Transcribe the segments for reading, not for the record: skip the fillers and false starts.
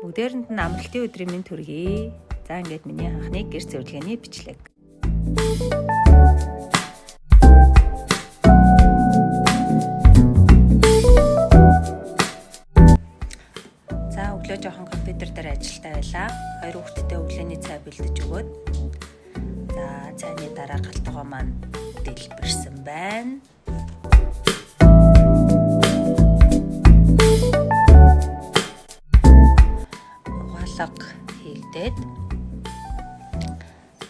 Бүгдээрэнд нь амралтын өдрийн мэнд төргий. За ингээд миний анхны гэр цэвэрлэгээний бичлэг. За өглөө жоохон компьютер дээр ажилтаа байлаа. Хоёр хүүхэдтэй өглөөний цай бэлдэж өгөөд. За цайны дараа галтгоо маань дэлбэрсэн байна. Хийгдээд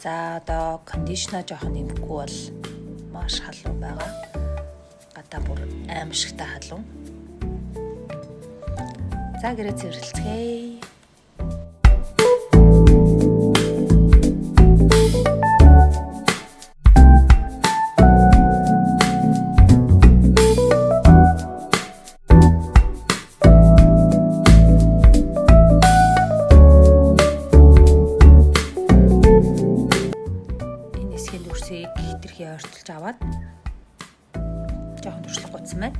за одоо кондишнер жоохон нэмэхгүй бол маш халуун байгаа. Гадаа бүр аимшигтай халуун. За гэрээ цэвэрлэцгээе. Хитрхи ойртолж аваад жоохон туршлага гутсан байна.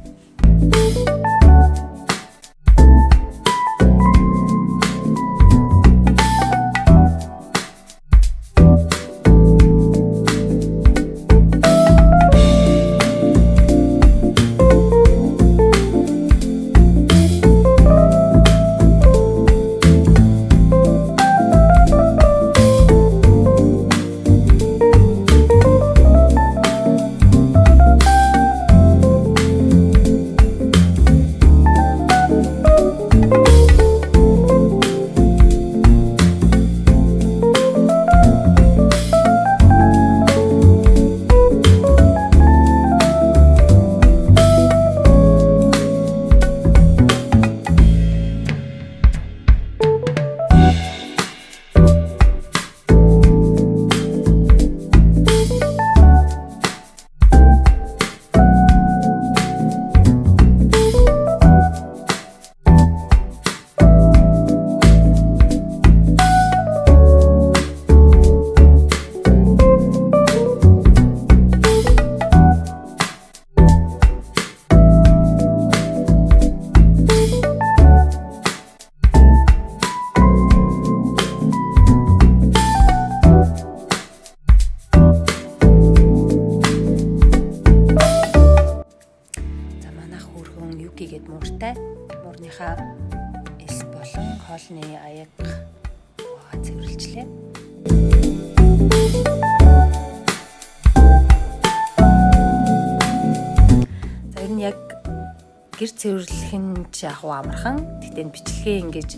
Гэд муурныхаа эс болон хоолны аяг цэвэрлжлээ. За ер нь яг гэр цэвэрлэх нь яг амархан. Тэгтээ бичлэгээ ингэж